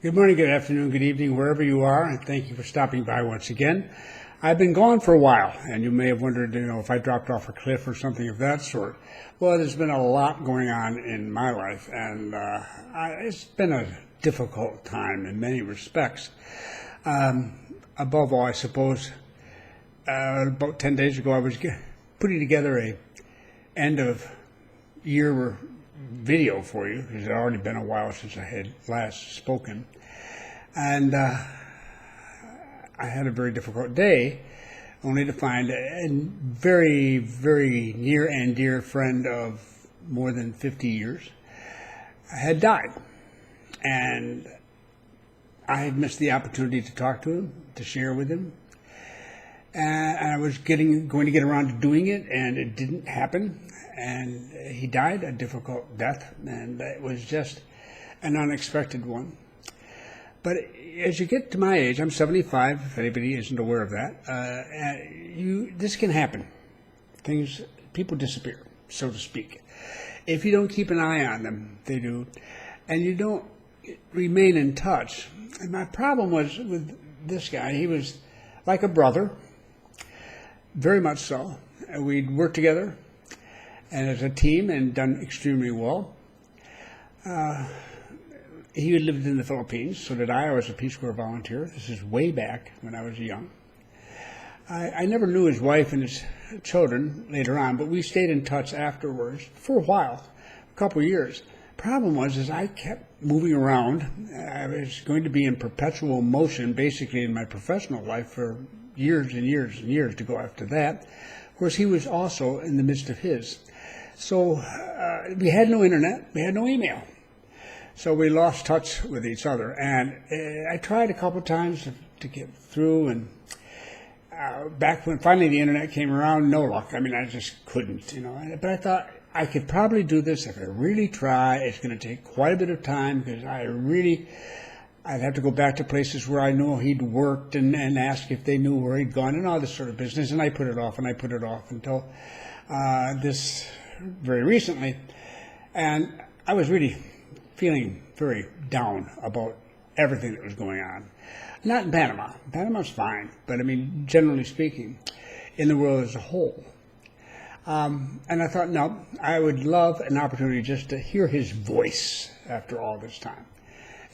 Good morning, good afternoon, good evening, wherever you are, and thank you for stopping by once again. I've been gone for a while, and you may have wondered, if I dropped off a cliff or something of that sort. Well, there's been a lot going on in my life, and it's been a difficult time in many respects. Above all, I suppose, about 10 days ago, I was putting together a end of year video for you, because it had already been a while since I had last spoken. And I had a very difficult day, only to find a very, very near and dear friend of more than 50 years had died. And I had missed the opportunity to talk to him, to share with him. And I was going to get around to doing it, and it didn't happen. And he died a difficult death, and it was just an unexpected one. But as you get to my age, I'm 75, if anybody isn't aware of that, this can happen. People disappear, so to speak. If you don't keep an eye on them, they do. And you don't remain in touch. And my problem was with this guy, he was like a brother, very much so. We'd worked together and as a team and done extremely well. He had lived in the Philippines, so did I. I was a Peace Corps volunteer. This is way back when I was young. I never knew his wife and his children later on, but we stayed in touch afterwards for a while, a couple of years. Problem was, I kept moving around. I was going to be in perpetual motion, basically, in my professional life for years and years and years to go after that. Of course, he was also in the midst of his. So we had no internet, we had no email. So we lost touch with each other. And I tried a couple of times to get through, and back when finally the internet came around, no luck. I mean, I just couldn't, But I thought I could probably do this if I really try. It's going to take quite a bit of time, because I'd have to go back to places where I know he'd worked and ask if they knew where he'd gone and all this sort of business. And I put it off until this very recently. And I was really feeling very down about everything that was going on. Not in Panama. Panama's fine, but I mean, generally speaking, in the world as a whole. And I thought, no, I would love an opportunity just to hear his voice after all this time.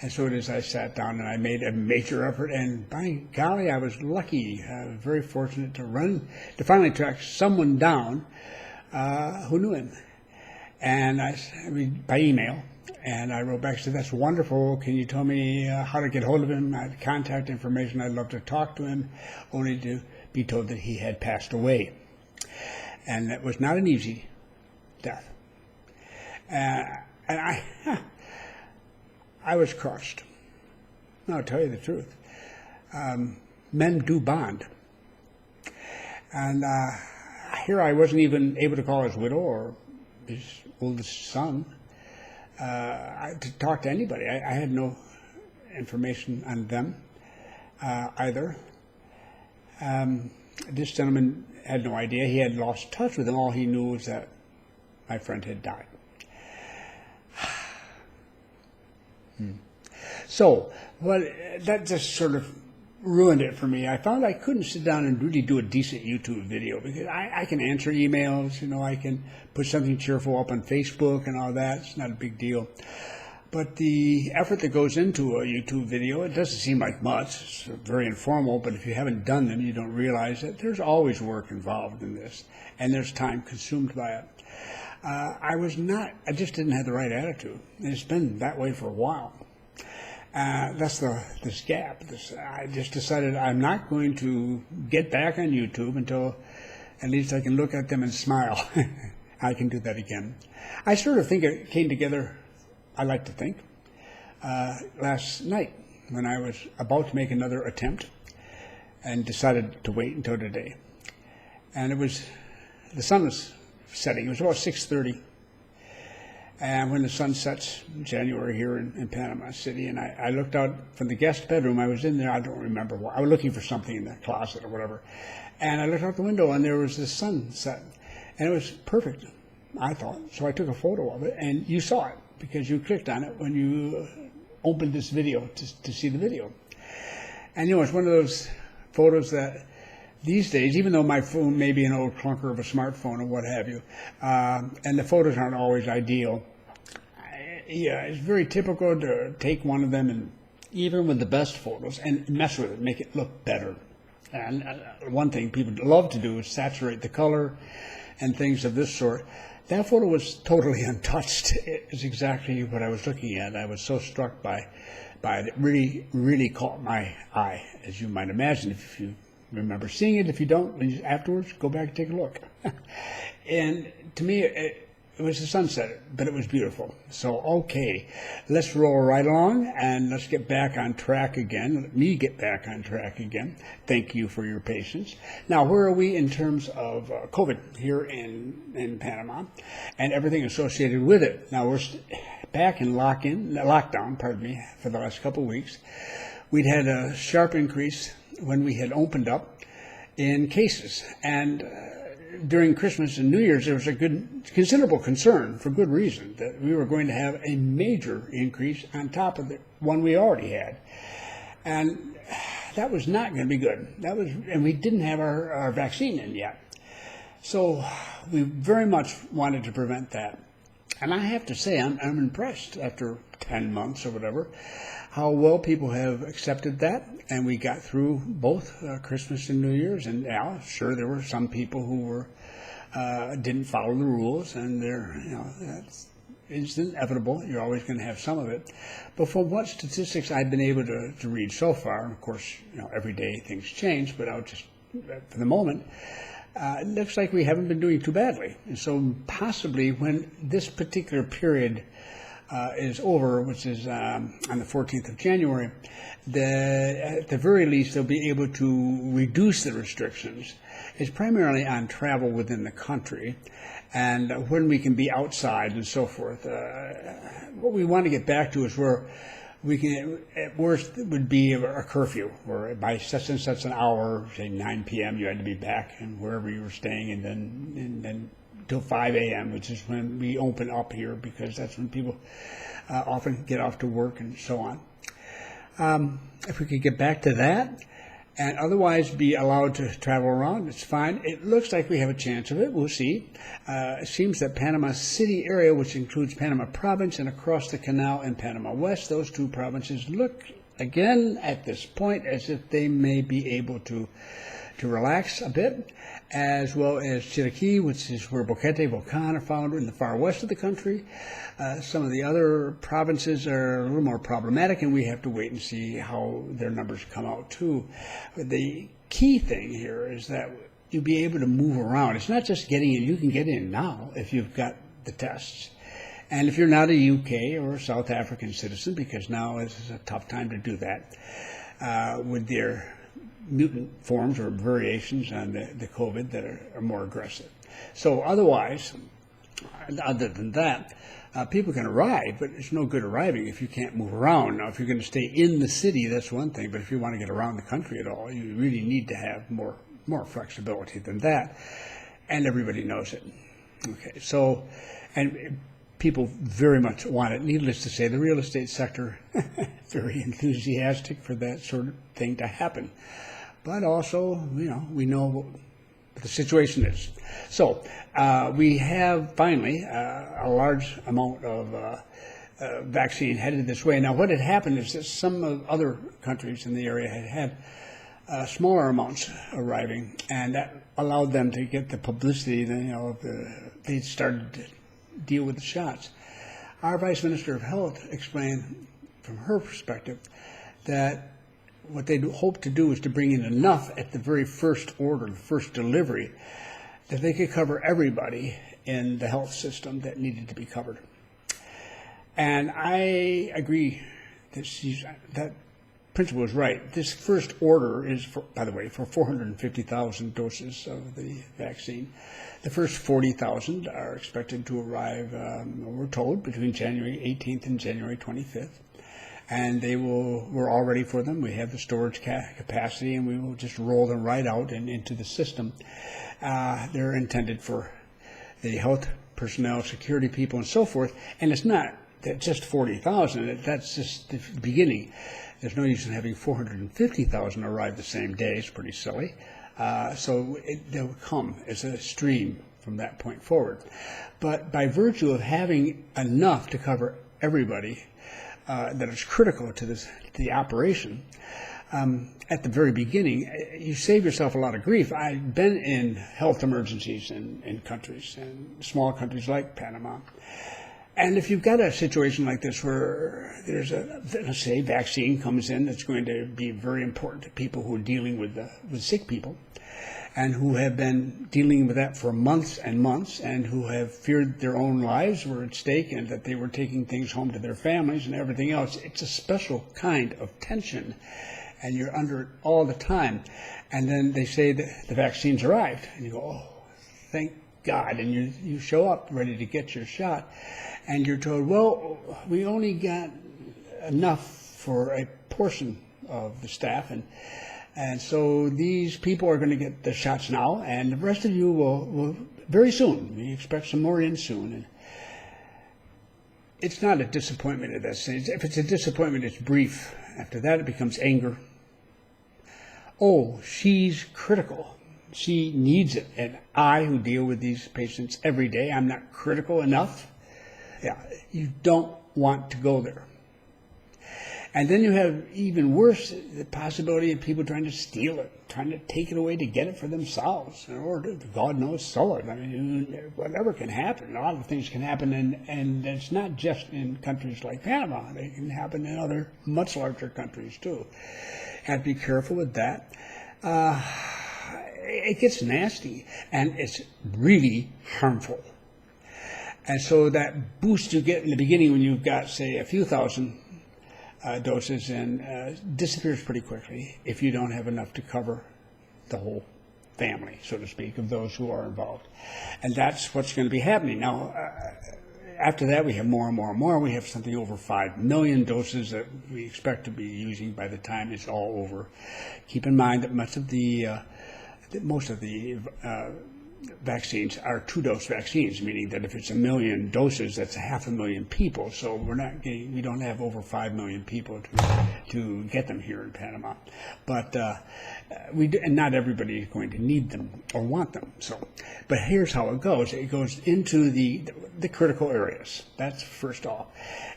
And so it is, I sat down and I made a major effort, and by golly, I was lucky. I was very fortunate to finally track someone down who knew him. And by email, and I wrote back and said, that's wonderful. Can you tell me how to get hold of him? I had contact information. I'd love to talk to him, only to be told that he had passed away. And that was not an easy death. And I was crushed. No, I'll tell you the truth. Men do bond. And here I wasn't even able to call his widow or his oldest son to talk to anybody. I had no information on them either. This gentleman had no idea. He had lost touch with them. All he knew was that my friend had died. So, that just sort of ruined it for me. I found I couldn't sit down and really do a decent YouTube video, because I can answer emails, I can put something cheerful up on Facebook and all that. It's not a big deal. But the effort that goes into a YouTube video, it doesn't seem like much. It's very informal, but if you haven't done them, you don't realize that there's always work involved in this, and there's time consumed by it. I just didn't have the right attitude, and it's been that way for a while. That's this gap. I just decided I'm not going to get back on YouTube until at least I can look at them and smile. I can do that again. I sort of think it came together, I like to think, last night when I was about to make another attempt and decided to wait until today. And the sun was setting. It was about 6:30. And when the sun sets in January here in Panama City, and I looked out from the guest bedroom. I was in there, I don't remember what. I was looking for something in the closet or whatever. And I looked out the window, and there was the sunset. And it was perfect, I thought. So I took a photo of it, and you saw it, because you clicked on it when you opened this video to see the video. And it's one of those photos that these days, even though my phone may be an old clunker of a smartphone or what have you, and the photos aren't always ideal, it's very typical to take one of them and even with the best photos and mess with it, make it look better. And one thing people love to do is saturate the color and things of this sort. That photo was totally untouched. It is exactly what I was looking at. I was so struck by it. It really, really caught my eye, as you might imagine, if you remember seeing it. If you don't, afterwards, go back and take a look. And to me, it was a sunset, but it was beautiful. So, okay, let's roll right along and let's get back on track again. Let me get back on track again. Thank you for your patience. Now, where are we in terms of COVID here in Panama and everything associated with it? Now, we're back in lockdown, for the last couple of weeks. We'd had a sharp increase when we had opened up in cases, and during Christmas and New Year's, there was a considerable concern, for good reason, that we were going to have a major increase on top of the one we already had. And that was not going to be good. And we didn't have our vaccine in yet. So we very much wanted to prevent that. And I have to say, I'm impressed after 10 months or whatever, how well people have accepted that. And we got through both Christmas and New Year's. And yeah, sure, there were some people who didn't follow the rules, and it's inevitable. You're always going to have some of it. But from what statistics I've been able to read so far, and of course, every day things change, but I'll just, for the moment, it looks like we haven't been doing too badly. And so possibly when this particular period is over, which is on the 14th of January, at the very least they'll be able to reduce the restrictions. It's primarily on travel within the country and when we can be outside and so forth. What we want to get back to is where we can, at worst, it would be a curfew, where by such and such an hour, say 9 p.m., you had to be back and wherever you were staying, and then till 5 a.m., which is when we open up here, because that's when people often get off to work and so on. If we could get back to that and otherwise be allowed to travel around, it's fine. It looks like we have a chance of it. We'll see. It seems that Panama City area, which includes Panama Province and across the canal in Panama West, those two provinces look, again, at this point, as if they may be able to relax a bit, as well as Chiriquí, which is where Boquete, Volcan are found in the far west of the country. Some of the other provinces are a little more problematic, and we have to wait and see how their numbers come out too. But the key thing here is that you'll be able to move around. It's not just getting in. You can get in now if you've got the tests. And if you're not a UK or a South African citizen, because now is a tough time to do that, with their mutant forms or variations on the COVID that are more aggressive. So otherwise, other than that, people can arrive, but it's no good arriving if you can't move around. Now, if you're going to stay in the city, that's one thing, but if you want to get around the country at all, you really need to have more flexibility than that, and everybody knows it. Okay, so, and people very much want it. Needless to say, the real estate sector, very enthusiastic for that sort of thing to happen. But also, we know what the situation is. So we have finally a large amount of vaccine headed this way. Now, what had happened is that some of other countries in the area had smaller amounts arriving, and that allowed them to get the publicity. They started to deal with the shots. Our Vice Minister of Health explained from her perspective that what they hope to do is to bring in enough at the very first order, the first delivery, that they could cover everybody in the health system that needed to be covered. And I agree that principle is right. This first order is, by the way, for 450,000 doses of the vaccine. The first 40,000 are expected to arrive, we're told, between January 18th and January 25th. And we're all ready for them. We have the storage capacity, and we will just roll them right out and into the system. They're intended for the health personnel, security people, and so forth. And it's not that just 40,000, that's just the beginning. There's no use in having 450,000 arrive the same day. It's pretty silly. So they'll come as a stream from that point forward. But by virtue of having enough to cover everybody that is critical to the operation, at the very beginning, you save yourself a lot of grief. I've been in health emergencies in countries, and small countries like Panama. And if you've got a situation like this where there's let's say, vaccine comes in that's going to be very important to people who are dealing with sick people, and who have been dealing with that for months and months, and who have feared their own lives were at stake, and that they were taking things home to their families and everything else. It's a special kind of tension, and you're under it all the time. And then they say that the vaccine's arrived, and you go, oh, thank God, and you show up ready to get your shot, and you're told, well, we only got enough for a portion of the staff, and so these people are going to get the shots now, and the rest of you will very soon. We expect some more in soon. And it's not a disappointment at that stage. If it's a disappointment, it's brief. After that, it becomes anger. Oh, she's critical. She needs it. And I, who deal with these patients every day, I'm not critical enough. Yeah, you don't want to go there. And then you have, even worse, the possibility of people trying to steal it, trying to take it away to get it for themselves, or God knows, sell it. I mean, whatever can happen. A lot of things can happen, and it's not just in countries like Panama. They can happen in other much larger countries, too. Have to be careful with that. It gets nasty, and it's really harmful. And so that boost you get in the beginning when you've got, say, a few thousand doses and disappears pretty quickly if you don't have enough to cover the whole family, so to speak, of those who are involved. And that's what's going to be happening. Now, after that, we have more and more and more. We have something over 5 million doses that we expect to be using by the time it's all over. Keep in mind that most of the vaccines are 2-dose vaccines, meaning that if it's 1 million doses, that's 500,000 people. So we don't have over 5 million people to get them here in Panama. But and not everybody is going to need them or want them. So, but here's how it goes. It goes into the critical areas. That's first off,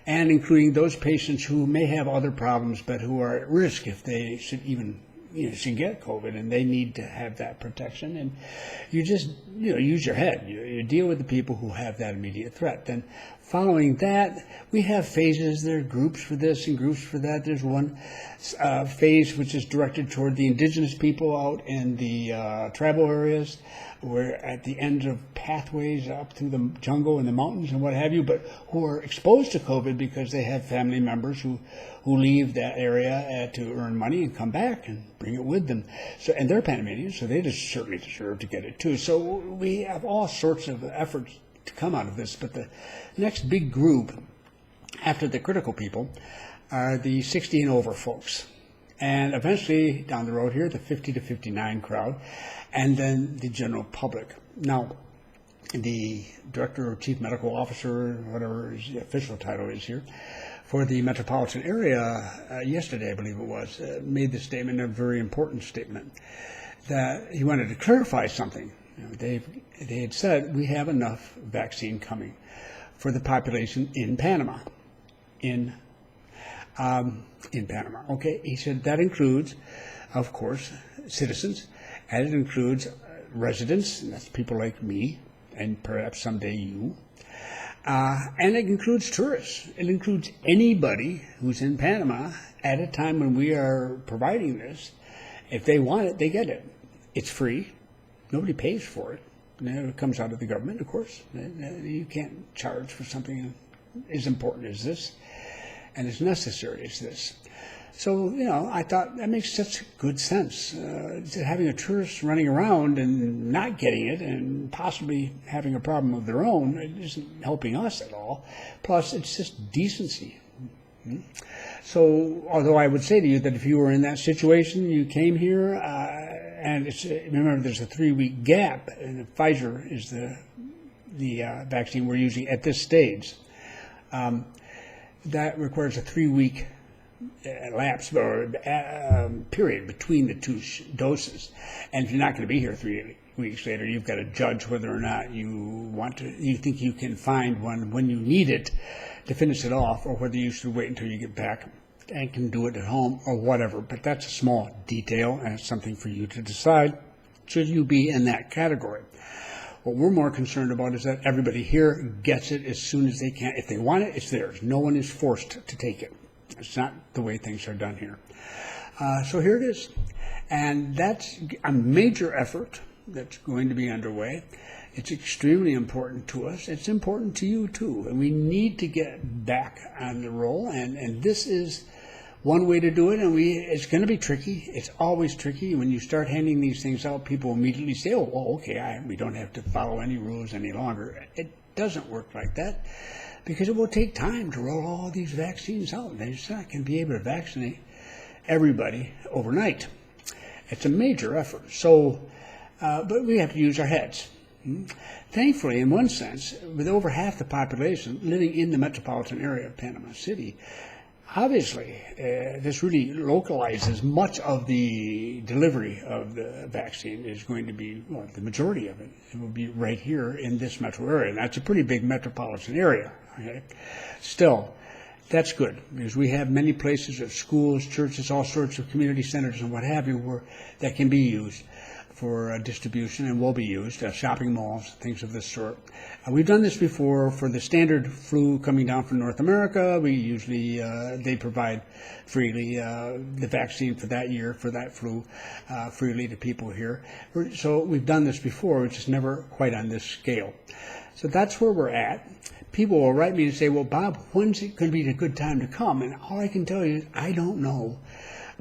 and including those patients who may have other problems, but who are at risk if they should even should get COVID, and they need to have that protection. And you just use your head. You deal with the people who have that immediate threat. Then following that, we have phases. There are groups for this and groups for that. There's one phase which is directed toward the indigenous people out in the tribal areas, where at the end of pathways up through the jungle and the mountains and what have you, but who are exposed to COVID because they have family members who leave that area to earn money and come back and bring it with them. So, and they're Panamanians, so they just certainly deserve to get it too. So we have all sorts of efforts to come out of this, but the next big group after the critical people are the 60 and over folks. And eventually, down the road here, the 50 to 59 crowd, and then the general public. Now, the director or chief medical officer, whatever his official title is here, for the metropolitan area, yesterday, I believe it was, made the statement, a very important statement, that he wanted to clarify something. They had said, we have enough vaccine coming for the population in Panama. In Panama. Okay, he said that includes, of course, citizens, and it includes residents, and that's people like me, and perhaps someday you, and it includes tourists. It includes anybody who's in Panama at a time when we are providing this. If they want it, they get it. It's free. Nobody pays for it. It comes out of the government, of course. You can't charge for something as important as this and as necessary as this. So, I thought that makes such good sense. Having a tourist running around and not getting it and possibly having a problem of their own, it isn't helping us at all. Plus, it's just decency. So, although I would say to you that if you were in that situation, you came here, and remember there's a 3-week gap, and Pfizer is the vaccine we're using at this stage. that requires a 3-week lapse or period between the two doses. And if you're not going to be here 3 weeks later, you've got to judge whether or not you think you can find one when you need it to finish it off, or whether you should wait until you get back and can do it at home or whatever. But that's a small detail, and it's something for you to decide should you be in that category. What we're more concerned about is that everybody here gets it as soon as they can. If they want it, it's theirs. No one is forced to take it. It's not the way things are done here. So here it is. And that's a major effort that's going to be underway. It's extremely important to us. It's important to you, too. And we need to get back on the roll. And this is one way to do it. And it's going to be tricky. It's always tricky. When you start handing these things out, people immediately say, oh okay, we don't have to follow any rules any longer. It doesn't work like that, because it will take time to roll all these vaccines out. They're just not going to be able to vaccinate everybody overnight. It's a major effort. So, but we have to use our heads. Thankfully, in one sense, with over half the population living in the metropolitan area of Panama City, obviously, this really localizes much of the delivery of the vaccine. Is going to be, well, the majority of it will be right here in this metro area. And that's a pretty big metropolitan area. Okay? Still, that's good, because we have many places of schools, churches, all sorts of community centers and what have you that can be used for distribution and will be used, shopping malls, things of this sort. We've done this before for the standard flu coming down from North America. We usually, they provide freely the vaccine for that year, for that flu, freely to people here. So we've done this before, which is never quite on this scale. So that's where we're at. People will write me and say, well, Bob, when's it going to be a good time to come? And all I can tell you is, I don't know,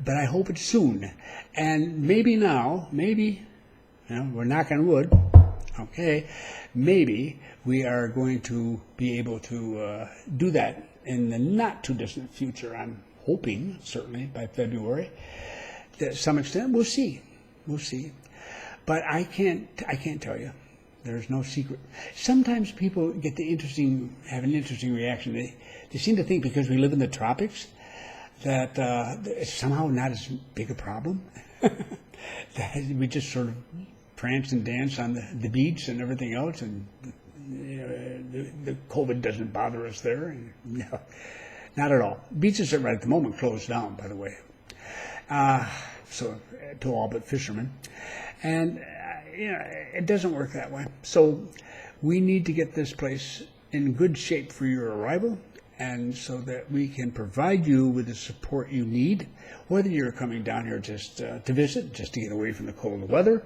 but I hope it's soon. And maybe now, maybe, we're knocking on wood, okay, maybe we are going to be able to do that in the not too distant future. I'm hoping, certainly, by February. To some extent, we'll see. But I can't tell you. There's no secret. Sometimes people have an interesting reaction. They seem to think because we live in the tropics that it's somehow not as big a problem. That we just sort of prance and dance on the beach and everything else, and the COVID doesn't bother us there. And, no, not at all. Beaches are right at the moment closed down, by the way. So to all but fishermen. And it doesn't work that way. So we need to get this place in good shape for your arrival, and so that we can provide you with the support you need, whether you're coming down here just to visit, just to get away from the cold weather,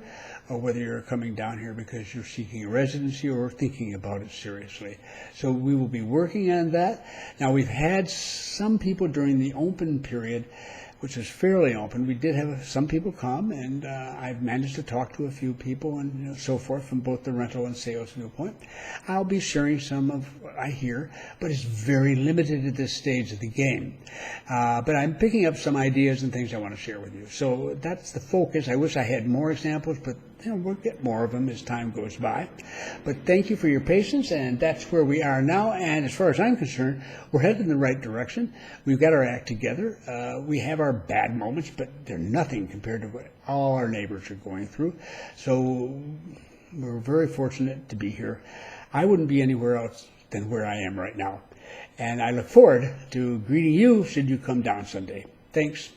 or whether you're coming down here because you're seeking a residency or thinking about it seriously. So we will be working on that. Now, we've had some people during the open period, which is fairly open. We did have some people come, and I've managed to talk to a few people and so forth from both the rental and sales viewpoint. I'll be sharing some of what I hear, but it's very limited at this stage of the game. But I'm picking up some ideas and things I want to share with you. So that's the focus. I wish I had more examples, but we'll get more of them as time goes by. But thank you for your patience, and that's where we are now. And as far as I'm concerned, we're headed in the right direction. We've got our act together. We have our bad moments, but they're nothing compared to what all our neighbors are going through. So we're very fortunate to be here. I wouldn't be anywhere else than where I am right now. And I look forward to greeting you should you come down someday. Thanks.